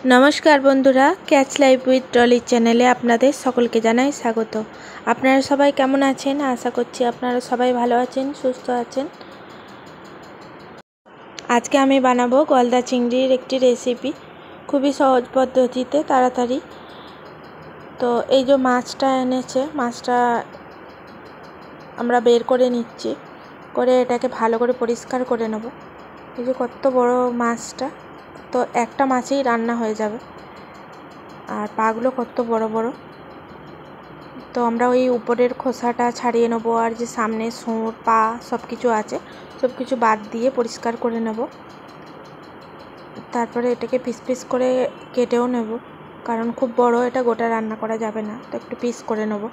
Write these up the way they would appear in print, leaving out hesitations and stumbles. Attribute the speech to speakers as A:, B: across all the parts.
A: नमस्कार बंधुरा catch life with डली चैनेले आपनादेर सकलके जानाई स्वागत। आपनारा सबाई केमन आछेन? आशा करछि आपनारा सबाई भालो आछेन, सुस्थ आछेन। आज के आमी बानाबो गलदा चिंगड़िर एकटी रेसिपि, खूबई सहज पद्धतिते ताड़ाताड़ी। तो এই যে মাছটা এনেছে, মাছটা আমরা বের করে নিচ্ছি, করে এটাকে ভালো করে পরিষ্কার করে নেব। এই যে কত বড় মাছটা, তো একটা মাছেই রান্না হয়ে যাবে। আর পাগুলো কত বড় বড়। তো আমরা ওই উপরের খোসাটা ছাড়িয়ে নেব, আর যে সামনে সুর পা সব কিছু আছে সব কিছু বাদ দিয়ে পরিষ্কার করে নেব। তারপরে এটাকে পিস পিস করে কেটেও নেব, কারণ খুব বড় এটা গোটা রান্না করা যাবে না, তো একটু পিস করে নেব।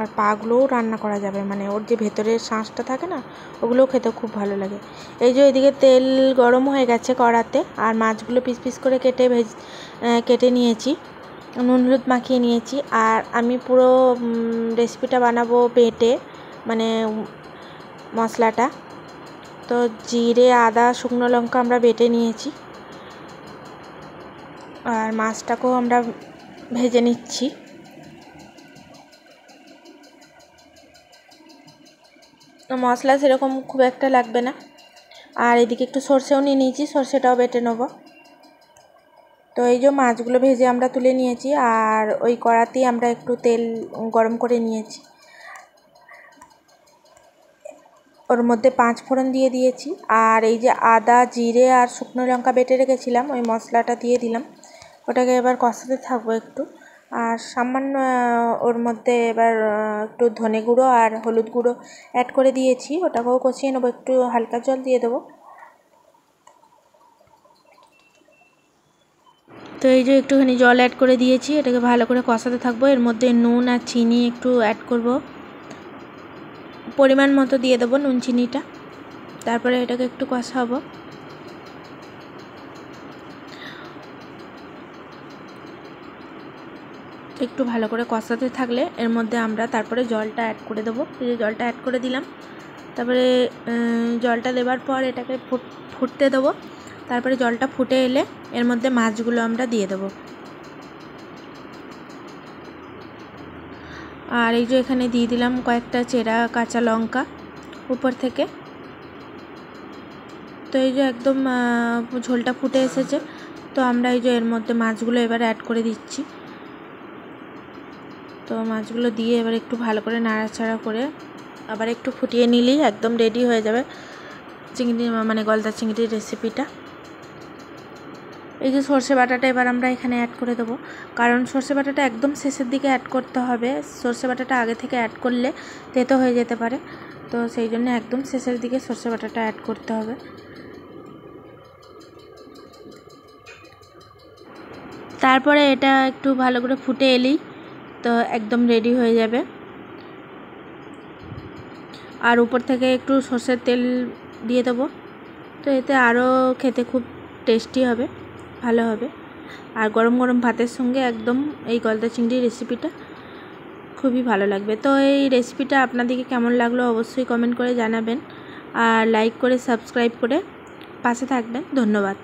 A: আর পাগুলোও রান্না করা যাবে, মানে ওর যে ভেতরের শাঁসটা থাকে না, ওগুলোও খেতে খুব ভালো লাগে। এই যে এদিকে তেল গরম হয়ে গেছে কড়াতে, আর মাছগুলো পিস পিস করে কেটে নিয়েছি, নুন হলুদ মাখিয়ে নিয়েছি। আর আমি পুরো রেসিপিটা বানাবো বেটে, মানে মশলাটা। তো জিরে আদা শুকনো লঙ্কা আমরা বেটে নিয়েছি, আর মাছটাকেও আমরা ভেজে নিচ্ছি। মশলা সেরকম খুব একটা লাগবে না। আর এদিকে একটু সরষেও নিয়ে নিয়েছি, সরষেটাও বেটে নেব। তো এই যে মাছগুলো ভেজে আমরা তুলে নিয়েছি, আর ওই কড়াতেই আমরা একটু তেল গরম করে নিয়েছি। ওর মধ্যে 5 ফোড়ন দিয়ে দিয়েছি, আর এই যে আদা জিরে আর শুকনো লঙ্কা বেটে রেখেছিলাম ওই মশলাটা দিয়ে দিলাম। ওটাকে এবার কষাতে থাকবো একটু। আর সামান্য ওর মধ্যে এবার একটু ধনে গুঁড়ো আর হলুদ গুঁড়ো অ্যাড করে দিয়েছি, ওটাকেও কষিয়ে নেবো। একটু হালকা জল দিয়ে দেবো। তো এই যে একটুখানি জল অ্যাড করে দিয়েছি, এটাকে ভালো করে কষাতে থাকবো। এর মধ্যে নুন আর চিনি একটু অ্যাড করব, পরিমাণ মতো দিয়ে দেবো নুন চিনিটা। তারপরে এটাকে একটু কষাবো। একটু ভালো করে কষাতে থাকলে এর মধ্যে আমরা তারপরে জলটা অ্যাড করে দেবো। এই যে জলটা অ্যাড করে দিলাম। তারপরে জলটা দেওয়ার পর এটাকে ফুটতে দেবো। তারপরে জলটা ফুটে এলে এর মধ্যে মাছগুলো আমরা দিয়ে দেবো। আর এই যে এখানে দিয়ে দিলাম কয়েকটা চেরা কাঁচা লঙ্কা উপর থেকে। তো এই যে একদম ঝোলটা ফুটে এসেছে, তো আমরা এই যে এর মধ্যে মাছগুলো এবার অ্যাড করে দিচ্ছি। তো মাছগুলো দিয়ে এবার একটু ভালো করে নাড়াচাড়া করে আবার একটু ফুটিয়ে নিলেই একদম রেডি হয়ে যাবে চিংড়ি, মানে গলদা চিংড়ির রেসিপিটা। এই যে সর্ষে বাটাটা এবার আমরা এখানে অ্যাড করে দেবো, কারণ সর্ষে বাটাটা একদম শেষের দিকে অ্যাড করতে হবে। সর্ষে বাটাটা আগে থেকে অ্যাড করলে তেতো হয়ে যেতে পারে, তো সেই জন্য একদম শেষের দিকে সর্ষে বাটাটা অ্যাড করতে হবে। তারপরে এটা একটু ভালো করে ফুটে এলেই তো একদম রেডি হয়ে যাবে। আর উপর থেকে একটু সর্ষের তেল দিয়ে দেবো, তো এতে আরও খেতে খুব টেস্টি হবে, ভালো হবে। আর গরম গরম ভাতের সঙ্গে একদম এই গলদা চিংড়ির রেসিপিটা খুবই ভালো লাগবে। তো এই রেসিপিটা আপনাদেরকে কেমন লাগলো অবশ্যই কমেন্ট করে জানাবেন, আর লাইক করে সাবস্ক্রাইব করে পাশে থাকবেন। ধন্যবাদ।